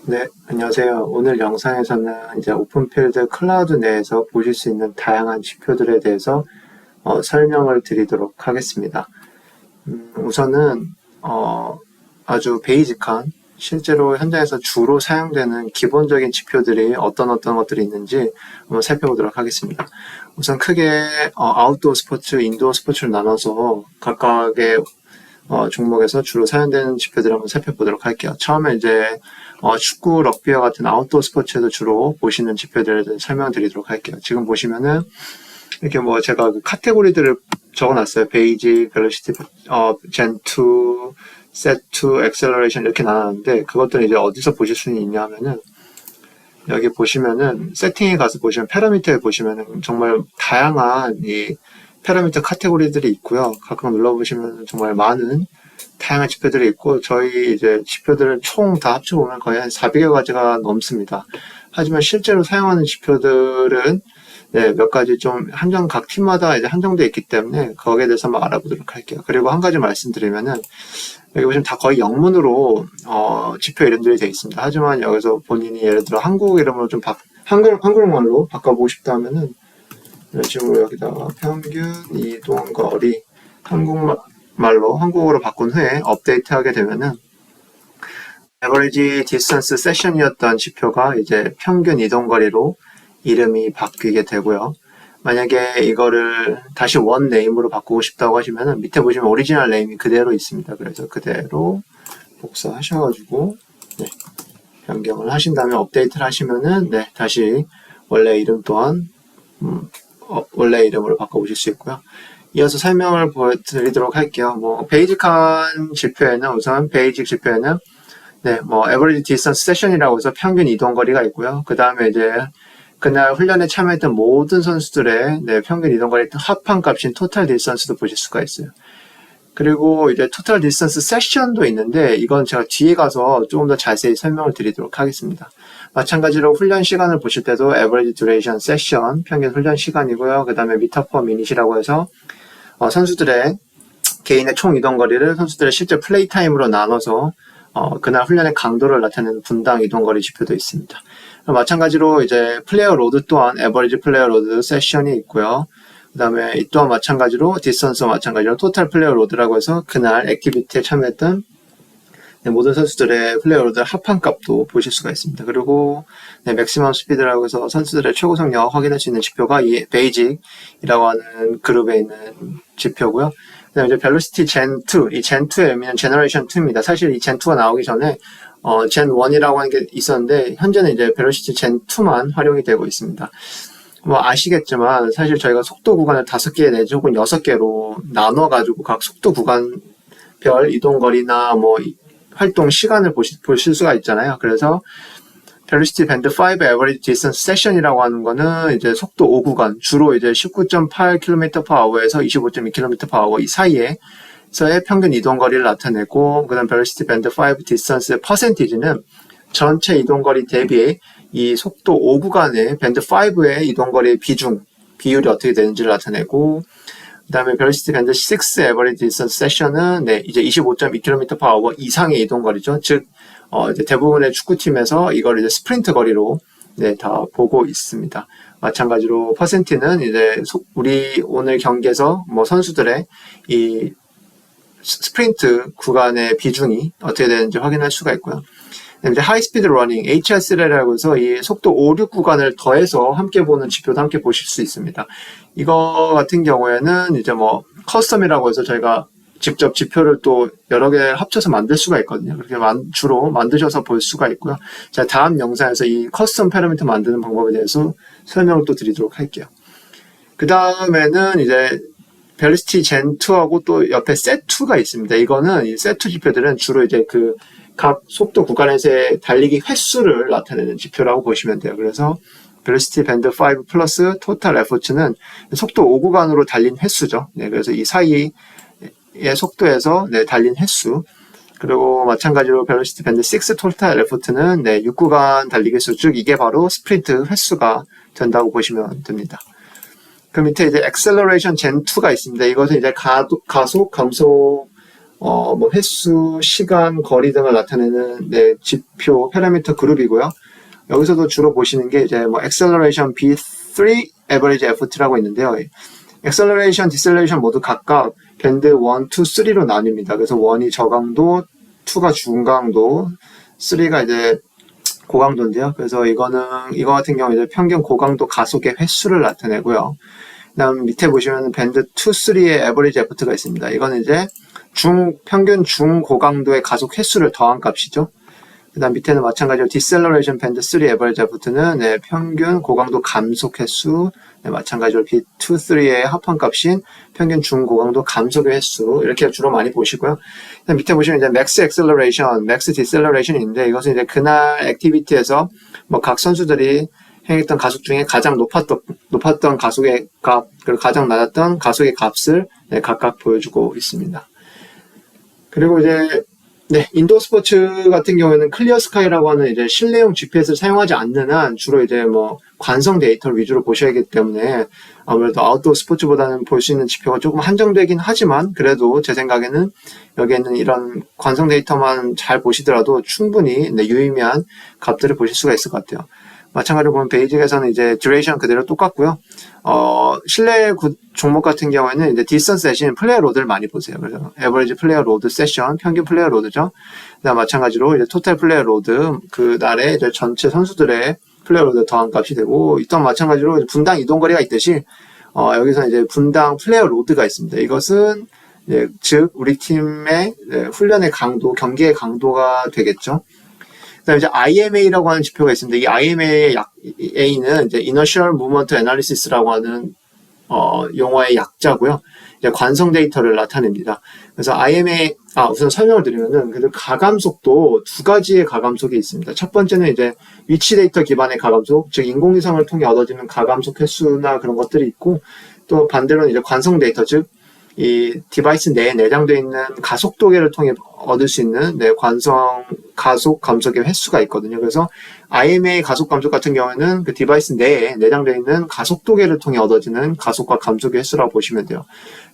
네, 안녕하세요. 오늘 영상에서는 이제 오픈필드 클라우드 내에서 보실 수 있는 다양한 지표들에 대해서 설명을 드리도록 하겠습니다. 우선은 아주 베이직한 실제로 현장에서 주로 사용되는 기본적인 지표들이 어떤 것들이 있는지 한번 살펴보도록 하겠습니다. 우선 크게 아웃도어 스포츠, 인도어 스포츠를 나눠서 각각의 종목에서 주로 사용되는 지표들을 한번 살펴보도록 할게요. 처음에 이제 축구, 럭비와 같은 아웃도어 스포츠에도 주로 보시는 지표들을 설명드리도록 할게요. 지금 보시면은 이렇게 뭐 제가 그 카테고리들을 적어놨어요. 베이직, 벨로시티, 젠2, 셋2, 엑셀러레이션 이렇게 나눴는데 그것들은 이제 어디서 보실 수 있냐 하면은 여기 보시면은 세팅에 가서 보시면 파라미터에 보시면은 정말 다양한 이 파라미터 카테고리들이 있고요. 가끔 눌러보시면 정말 많은 다양한 지표들이 있고 저희 이제 지표들을 총 다 합쳐보면 거의 한 400여 가지가 넘습니다. 하지만 실제로 사용하는 지표들은 네, 몇 가지 좀 각 팀마다 이제 한정되어 있기 때문에 거기에 대해서 한번 알아보도록 할게요. 그리고 한 가지 말씀드리면은 여기 보시면 다 거의 영문으로 지표 이름들이 되어 있습니다. 하지만 여기서 본인이 예를 들어 한국 이름으로 좀 한국말로 바꿔보고 싶다 하면은 이런 식으로 여기다가 평균 이동거리 한국어로 바꾼 후에 업데이트하게 되면은 average distance session이었던 지표가 이제 평균 이동거리로 이름이 바뀌게 되고요. 만약에 이거를 다시 원 네임으로 바꾸고 싶다고 하시면은 밑에 보시면 오리지널 네임이 그대로 있습니다. 그래서 그대로 복사하셔가지고 네, 변경을 하신 다음에 업데이트를 하시면은 네, 다시 원래 이름 또한 원래 이름으로 바꿔보실 수 있고요. 이어서 설명을 보여드리도록 할게요. 베이직한 지표에는 우선 베이직 지표에는 네, average distance session이라고 해서 평균 이동 거리가 있고요. 그 다음에 이제 그날 훈련에 참여했던 모든 선수들의 네, 평균 이동 거리 합한 값인 total distance도 보실 수가 있어요. 그리고 이제 total distance session도 있는데 이건 제가 뒤에 가서 조금 더 자세히 설명을 드리도록 하겠습니다. 마찬가지로 훈련 시간을 보실 때도 average duration session 평균 훈련 시간이고요. 그 다음에 meter per minute이라고 해서 선수들의 개인의 총 이동 거리를 선수들의 실제 플레이 타임으로 나눠서 그날 훈련의 강도를 나타내는 분당 이동 거리 지표도 있습니다. 마찬가지로 이제 플레이어 로드 또한 에버리지 플레이어 로드 세션이 있고요. 그 다음에 이 또한 마찬가지로 디스턴스와 마찬가지로 토탈 플레이어 로드라고 해서 그날 액티비티에 참여했던 모든 선수들의 플레이어 로드 합한 값도 보실 수가 있습니다. 그리고 맥시멈 스피드라고 해서 선수들의 최고 속력 확인할 수 있는 지표가 이 베이직이라고 하는 그룹에 있는 지표고요. 그 다음에 이제 벨로시티 젠2, 이 젠2의 의미는 제너레이션 2입니다. 사실 이 젠2가 나오기 전에 젠1이라고 하는 게 있었는데 현재는 이제 벨로시티 젠2만 활용이 되고 있습니다. 아시겠지만 사실 저희가 속도 구간을 5개 내지 혹은 6개로 나눠가지고 각 속도 구간별 이동거리나 활동 시간을 보실 수가 있잖아요. 그래서 벨로시티 밴드 5 average distance session이라고 하는 거는 이제 속도 5구간 주로 이제 19.8km/h에서 25.2km/h 이 사이에서의 평균 이동거리를 나타내고 그다음 벨로시티 밴드 5 distance의 퍼센티지는 전체 이동거리 대비 이 속도 5구간의 밴드 5의 이동거리의 비율이 어떻게 되는지를 나타내고 그 다음에 벨로시티 밴드 6 average distance session은 네, 이제 25.2km/h 이상의 이동거리죠. 즉 이제 대부분의 축구팀에서 이걸 이제 스프린트 거리로 네, 다 보고 있습니다. 마찬가지로 퍼센티는 이제 우리 오늘 경기에서 선수들의 이 스프린트 구간의 비중이 어떻게 되는지 확인할 수가 있고요. 이제 하이스피드 러닝, HSL이라고 해서 이 속도 5, 6 구간을 더해서 함께 보는 지표도 함께 보실 수 있습니다. 이거 같은 경우에는 이제 커스텀이라고 해서 저희가 직접 지표를 또 여러 개 합쳐서 만들 수가 있거든요. 그렇게 주로 만드셔서 볼 수가 있고요. 자, 다음 영상에서 이 커스텀 파라미터 만드는 방법에 대해서 설명을 또 드리도록 할게요. 그 다음에는 이제 벨로시티 젠2하고 또 옆에 셋2가 있습니다. 이거는 이 셋2 지표들은 주로 이제 각 속도 구간에서의 달리기 횟수를 나타내는 지표라고 보시면 돼요. 그래서 벨로시티 밴드 5 플러스 토탈 에포츠는 속도 5구간으로 달린 횟수죠. 네, 그래서 이 사이의 속도에서 네, 달린 횟수. 그리고 마찬가지로 벨로시티 밴드 6 토탈 에포트는 네, 6구간 달리기 횟수, 즉 이게 바로 스프린트 횟수가 된다고 보시면 됩니다. 그 밑에 이제 엑셀러레이션 젠2가 있습니다. 이것은 이제 가속, 감속 뭐 횟수, 시간, 거리 등을 나타내는 네, 지표, 파라미터 그룹이고요. 여기서도 주로 보시는 게 이제 뭐 acceleration B3, average F2라고 있는데요. acceleration, deceleration 모두 각각 밴드 1, 2, 3로 나뉩니다. 그래서 1이 저강도, 2가 중강도, 3가 이제 고강도인데요. 그래서 이거 같은 경우 이제 평균 고강도 가속의 횟수를 나타내고요. 그다음 밑에 보시면 밴드 2, 3의 average F2가 있습니다. 이거는 이제 평균 중고강도의 가속 횟수를 더한 값이죠. 그 다음 밑에는 마찬가지로 deceleration 밴드 3 average F2는 네, 평균 고강도 감속 횟수, 네, 마찬가지로 B2, 3의 합한 값인 평균 중고강도 감속의 횟수 이렇게 주로 많이 보시고요. 그다음 밑에 보시면 이제 max acceleration, max deceleration인데 이것은 이제 그날 액티비티에서 뭐 각 선수들이 행했던 가속 중에 가장 높았던 가속의 값, 그리고 가장 낮았던 가속의 값을 네, 각각 보여주고 있습니다. 그리고 이제 네, 인도어 스포츠 같은 경우에는 클리어 스카이라고 하는 이제 실내용 GPS를 사용하지 않는 한 주로 이제 뭐 관성 데이터를 위주로 보셔야 하기 때문에 아무래도 아웃도어 스포츠보다는 볼 수 있는 지표가 조금 한정되긴 하지만 그래도 제 생각에는 여기에는 이런 관성 데이터만 잘 보시더라도 충분히 네, 유의미한 값들을 보실 수가 있을 것 같아요. 마찬가지로 보면 베이직에서는 이제 듀레이션 그대로 똑같고요. 실내 종목 같은 경우에는 이제 디스턴스 대신 플레이어 로드를 많이 보세요. 그래서 에버리지 플레이어 로드 세션, 평균 플레이어 로드죠. 그다음 마찬가지로 이제 토탈 플레이어 로드 그 날에 이제 전체 선수들의 플레이어 로드 더한 값이 되고 또한 마찬가지로 분당 이동 거리가 있듯이 여기서 이제 분당 플레이어 로드가 있습니다. 이것은 즉 우리 팀의 훈련의 강도, 경기의 강도가 되겠죠. 그다음에 이제 IMA라고 하는 지표가 있습니다. 이 IMA의 A는 이제 Inertial Movement Analysis라고 하는 용어의 약자고요. 이제 관성 데이터를 나타냅니다. 그래서 IMA 우선 설명을 드리면은 그래도 가감속도 두 가지의 가감속이 있습니다. 첫 번째는 이제 위치 데이터 기반의 가감속, 즉 인공위성을 통해 얻어지는 가감속 횟수나 그런 것들이 있고 또 반대로는 이제 관성 데이터, 즉 이 디바이스 내에 내장되어 있는 가속도계를 통해 얻을 수 있는 관성 가속 감속의 횟수가 있거든요. 그래서 IMA 가속 감속 같은 경우에는 그 디바이스 내에 내장되어 있는 가속도계를 통해 얻어지는 가속과 감속의 횟수라고 보시면 돼요.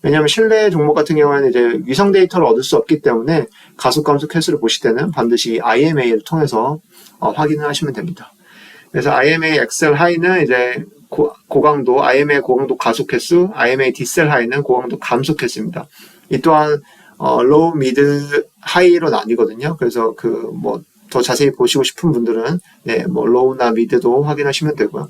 왜냐하면 실내 종목 같은 경우에는 이제 위성 데이터를 얻을 수 없기 때문에 가속 감속 횟수를 보실 때는 반드시 IMA를 통해서 확인을 하시면 됩니다. 그래서 IMA 엑셀 하이는 이제 고강도, IMA 고강도 가속 횟수, IMA 디셀 하이는 고강도 감속 횟수입니다. 이 또한 로우, 미드, 하이로 나뉘거든요. 그래서 더 자세히 보시고 싶은 분들은 로우나 미드도 확인하시면 되고요.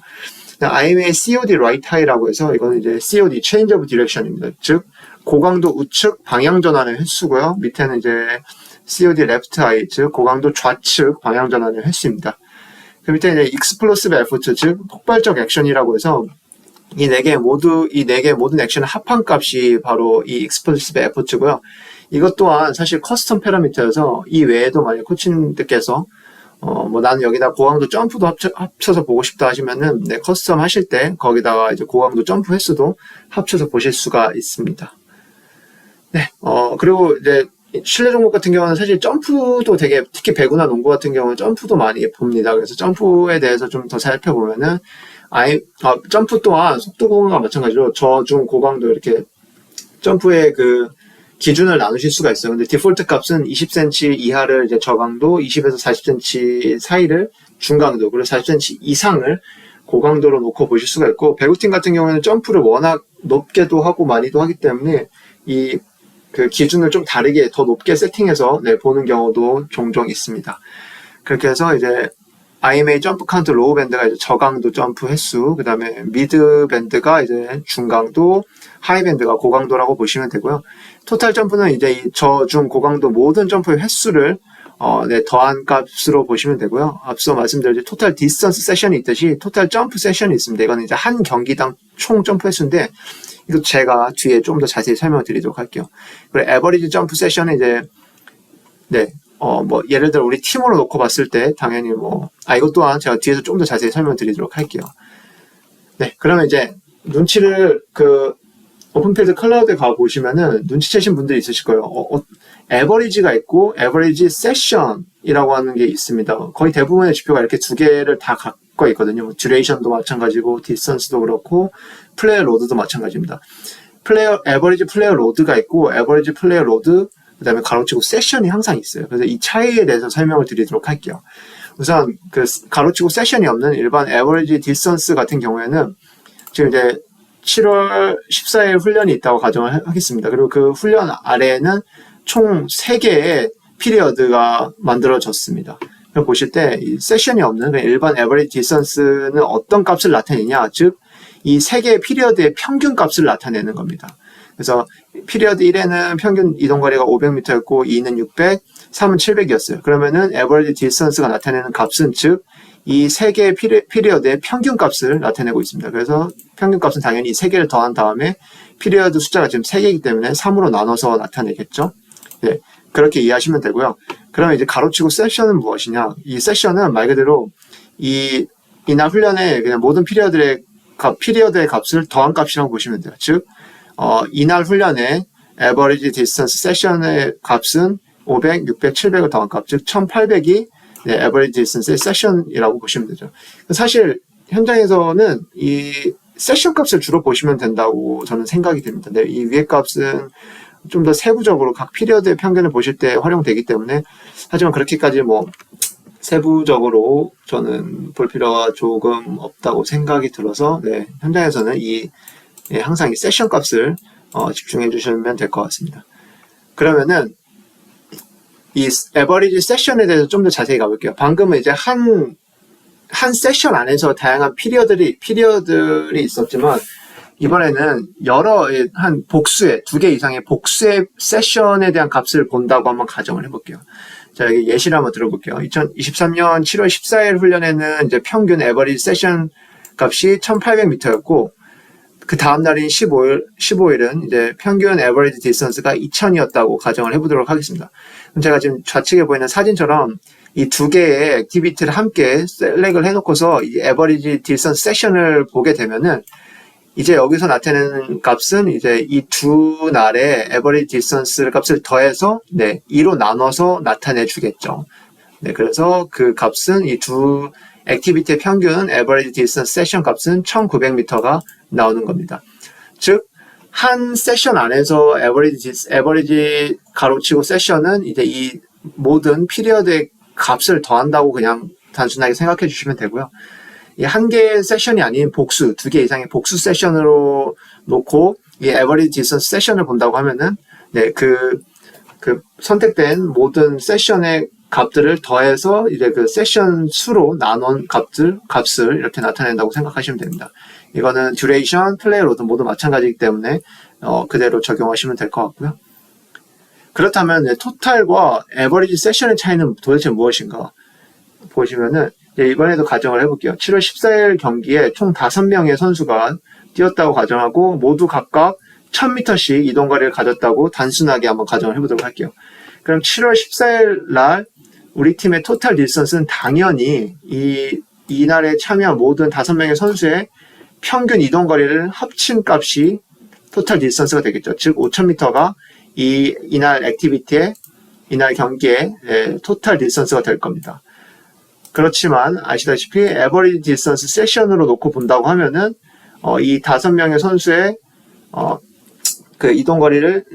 IMA COD right high라고 해서 이거는 이제 COD change of direction입니다. 즉 고강도 우측 방향 전환의 횟수고요. 밑에는 이제 COD left high, 즉 고강도 좌측 방향 전환의 횟수입니다. 그 밑에 이제 explosive effort, 즉 폭발적 액션이라고 해서 이 네 개 모든 액션의 합한 값이 바로 이 explosive effort고요. 이것 또한 사실 커스텀 패러미터여서 이 외에도 만약 코치님들께서 나는 여기다 고강도 점프도 합쳐서 보고 싶다 하시면은 커스텀 하실 때 거기다가 이제 고강도 점프 횟수도 합쳐서 보실 수가 있습니다. 네, 그리고 이제 실내 종목 같은 경우는 사실 점프도 특히 배구나 농구 같은 경우는 점프도 많이 봅니다. 그래서 점프에 대해서 좀 더 살펴보면은 점프 또한 속도 공간과 마찬가지로 저중 고강도 이렇게 점프의 그 기준을 나누실 수가 있어요. 근데 디폴트 값은 20cm 이하를 이제 저강도, 20에서 40cm 사이를 중강도, 그리고 40cm 이상을 고강도로 놓고 보실 수가 있고, 배구팀 같은 경우에는 점프를 워낙 높게도 하고 많이도 하기 때문에 그 기준을 좀 다르게 더 높게 세팅해서 보는 경우도 종종 있습니다. 그렇게 해서 이제 IMA 점프 카운트 로우 밴드가 이제 저강도 점프 횟수, 그 다음에 미드 밴드가 이제 중강도, 하이 밴드가 고강도라고 보시면 되고요. 토탈 점프는 이제 이 저중 고강도 모든 점프의 횟수를 더한 값으로 보시면 되고요. 앞서 말씀드렸듯이 토탈 디스턴스 세션이 있듯이 토탈 점프 세션이 있습니다. 이건 이제 한 경기당 총 점프 횟수인데 이거 제가 뒤에 좀 더 자세히 설명을 드리도록 할게요. 그리고 에버리지 점프 세션은 이제 예를 들어 우리 팀으로 놓고 봤을 때 당연히 이것 또한 제가 뒤에서 좀 더 자세히 설명드리도록 할게요. 네, 그러면 이제 눈치를 오픈필드 클라우드에 가 보시면은 눈치채신 분들이 있으실 거예요. 에버리지가 있고 에버리지 세션이라고 하는 게 있습니다. 거의 대부분의 지표가 이렇게 두 개를 다 갖고 있거든요. 듀레이션도 마찬가지고 디스턴스도 그렇고 플레이어 로드도 마찬가지입니다. 에버리지 플레이어 로드가 있고 에버리지 플레이어 로드 그 다음에 가로치고 세션이 항상 있어요. 그래서 이 차이에 대해서 설명을 드리도록 할게요. 우선 그 가로치고 세션이 없는 일반 에버리지 디스턴스 같은 경우에는 지금 이제 7월 14일 훈련이 있다고 가정을 하겠습니다. 그리고 그 훈련 아래에는 총 3개의 피리어드가 만들어졌습니다. 보실 때 이 세션이 없는 일반 에버리지 디스턴스는 어떤 값을 나타내냐, 즉 이 3개의 피리어드의 평균 값을 나타내는 겁니다. 그래서 피리어드 1에는 평균 이동거리가 500m였고 2는 600, 3은 700이었어요. 그러면은 에버리지 디스턴스가 나타내는 값은 즉 이 3개의 피리어드의 평균 값을 나타내고 있습니다. 그래서 평균 값은 당연히 이 3개를 더한 다음에 피리어드 숫자가 지금 3개이기 때문에 3으로 나눠서 나타내겠죠. 네, 그렇게 이해하시면 되고요. 그러면 이제 가로치고 세션은 무엇이냐? 이 세션은 말 그대로 이날 훈련에 그냥 모든 피리어드의 값을 더한 값이라고 보시면 돼요. 즉 이날 훈련에 에버리지 디스턴스 세션의 값은 500, 600, 700을 더한 값, 즉 1800이 에버리지 디스턴스의 세션이라고 보시면 되죠. 사실 현장에서는 이 세션 값을 주로 보시면 된다고 저는 생각이 됩니다. 네, 이 위의 값은 좀 더 세부적으로 각 피리어드의 평균을 보실 때 활용되기 때문에, 하지만 그렇게까지 뭐 세부적으로 저는 볼 필요가 조금 없다고 생각이 들어서 네, 현장에서는 항상 이 세션 값을 집중해 주시면 될 것 같습니다. 그러면은 이 에버리지 세션에 대해서 좀 더 자세히 가볼게요. 방금은 이제 한 세션 안에서 다양한 피리어들이 있었지만, 이번에는 한 복수의 2개 이상의 복수의 세션에 대한 값을 본다고 한번 가정을 해볼게요. 자, 여기 예시를 한번 들어볼게요. 2023년 7월 14일 훈련에는 이제 평균 에버리지 세션 값이 1800m였고, 그 다음 날인 15일은 이제 평균 에버리지 디스턴스가 2000이었다고 가정을 해보도록 하겠습니다. 그럼 제가 지금 좌측에 보이는 사진처럼 이 2개의 액티비티를 함께 셀렉을 해놓고서 이 에버리지 디스턴스 세션을 보게 되면은, 이제 여기서 나타내는 값은 이제 이 2날의 에버리지 디스턴스 값을 더해서 2로 나눠서 나타내 주겠죠. 네, 그래서 그 값은 이 2 액티비티의 평균 에버리지 디스턴스 세션 값은 1900m가 나오는 겁니다. 즉, 한 세션 안에서 에버리지 가로치고 세션은 이제 이 모든 피리어드의 값을 더한다고 그냥 단순하게 생각해 주시면 되고요. 이 한 개의 세션이 아닌 복수, 2개 이상의 복수 세션으로 놓고 이 에버리지 디스턴스 세션을 본다고 하면은 그 선택된 모든 세션의 값들을 더해서 이제 그 세션 수로 나눈 값을 이렇게 나타낸다고 생각하시면 됩니다. 이거는 듀레이션, 플레이 로드 모두 마찬가지이기 때문에 그대로 적용하시면 될 것 같고요. 그렇다면 토탈과 에버리지 세션의 차이는 도대체 무엇인가 보시면은, 이번에도 가정을 해볼게요. 7월 14일 경기에 총 5명의 선수가 뛰었다고 가정하고 모두 각각 1000m씩 이동거리를 가졌다고 단순하게 한번 가정을 해보도록 할게요. 그럼 7월 14일 날 우리 팀의 토탈 디스턴스는 당연히 이날에 참여한 모든 5명의 선수의 평균 이동거리를 합친 값이 토탈 디스턴스가 되겠죠. 즉 5000m가 이날 액티비티의 이날 경기의 토탈 디스턴스가 될 겁니다. 그렇지만 아시다시피 에버리지 디스턴스 세션으로 놓고 본다고 하면은 이 5명의 선수의 그 이동거리를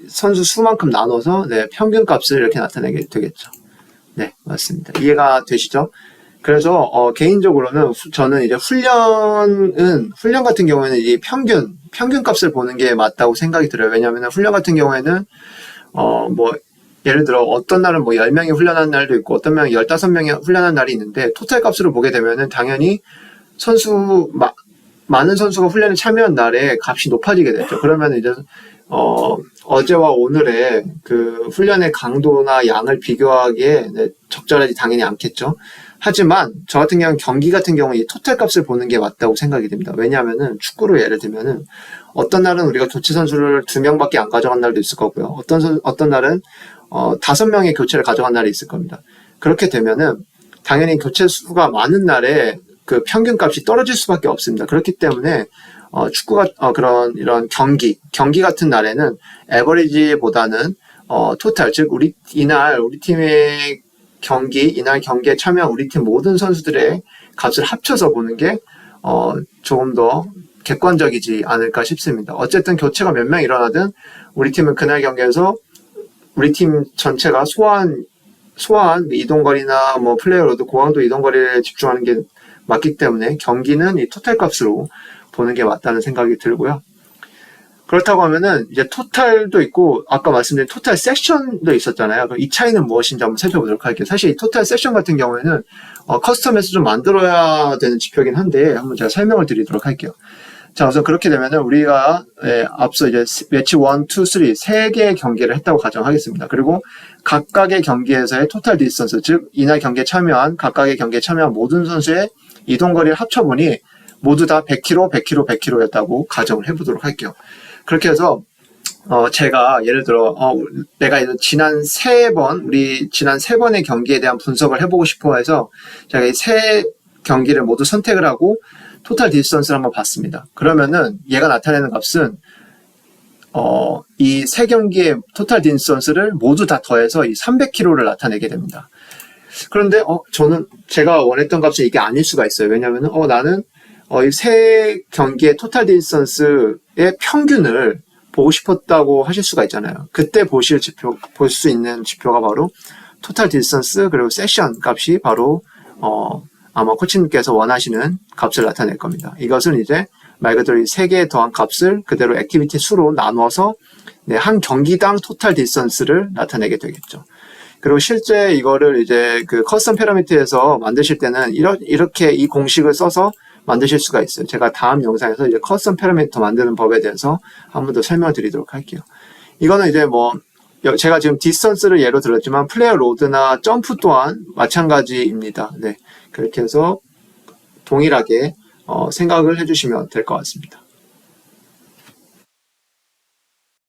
선수 수만큼 나눠서 평균 값을 이렇게 나타내게 되겠죠. 네, 맞습니다. 이해가 되시죠? 그래서 개인적으로는 저는 이제 훈련 같은 경우에는 이 평균 값을 보는 게 맞다고 생각이 들어요. 왜냐하면 훈련 같은 경우에는 예를 들어 어떤 날은 10명이 훈련한 날도 있고 어떤 명이 15명이 훈련한 날이 있는데, 토탈 값으로 보게 되면은 당연히 많은 선수가 훈련에 참여한 날에 값이 높아지게 되죠. 그러면 이제 어제와 오늘의 그 훈련의 강도나 양을 비교하기에 적절하지 당연히 않겠죠. 하지만 저 같은 경우는 경기 같은 경우 이 토탈 값을 보는 게 맞다고 생각이 됩니다. 왜냐하면은 축구로 예를 들면은 어떤 날은 우리가 교체 선수를 2명밖에 안 가져간 날도 있을 거고요. 어떤 날은 5명의 교체를 가져간 날이 있을 겁니다. 그렇게 되면은 당연히 교체 수가 많은 날에 그 평균 값이 떨어질 수밖에 없습니다. 그렇기 때문에 축구가 이런 경기 같은 날에는 에버리지보다는 토탈, 즉 이날 우리 팀의 이날 경기에 참여한 우리 팀 모든 선수들의 값을 합쳐서 보는 게 조금 더 객관적이지 않을까 싶습니다. 어쨌든 교체가 몇 명 일어나든 우리 팀은 그날 경기에서 우리 팀 전체가 소화한 이동거리나 뭐 플레이어 로드, 고강도 이동거리에 집중하는 게 맞기 때문에 경기는 이 토탈 값으로 보는 게 맞다는 생각이 들고요. 그렇다고 하면은 이제 토탈도 있고 아까 말씀드린 토탈 섹션도 있었잖아요. 그럼 이 차이는 무엇인지 한번 살펴보도록 할게요. 사실 이 토탈 섹션 같은 경우에는 커스텀에서 좀 만들어야 되는 지표긴 한데 한번 제가 설명을 드리도록 할게요. 자, 우선 그렇게 되면은 우리가 앞서 이제 매치 1, 2, 3 세 개의 경기를 했다고 가정하겠습니다. 그리고 각각의 경기에서의 토탈 디스턴스, 즉 이날 경기에 참여한 각각의 경기에 참여한 모든 선수의 이동거리를 합쳐보니 모두 다 100km, 100km, 100km였다고 가정을 해보도록 할게요. 그렇게 해서 제가 예를 들어 내가 지난 세 번의 경기에 대한 분석을 해보고 싶어 해서 제가 이 세 경기를 모두 선택을 하고 토탈 디스턴스를 한번 봤습니다. 그러면은 얘가 나타내는 값은 이 세 경기의 토탈 디스턴스를 모두 다 더해서 이 300km를 나타내게 됩니다. 그런데 제가 원했던 값은 이게 아닐 수가 있어요. 왜냐면은 나는 이 세 경기의 토탈 디스턴스의 평균을 보고 싶었다고 하실 수가 있잖아요. 그때 볼 수 있는 지표가 바로 토탈 디스턴스 그리고 세션 값이 바로 아마 코치님께서 원하시는 값을 나타낼 겁니다. 이것은 이제 말 그대로 이 세 개에 더한 값을 그대로 액티비티 수로 나눠서 한 경기당 토탈 디스턴스를 나타내게 되겠죠. 그리고 실제 이거를 이제 그 커스텀 패러미터에서 만드실 때는 이렇게 이 공식을 써서 만드실 수가 있어요. 제가 다음 영상에서 이제 커스텀 패러미터 만드는 법에 대해서 한 번 더 설명을 드리도록 할게요. 이거는 이제 제가 지금 디스턴스를 예로 들었지만 플레이어 로드나 점프 또한 마찬가지입니다. 네. 그렇게 해서 동일하게 생각을 해주시면 될 것 같습니다.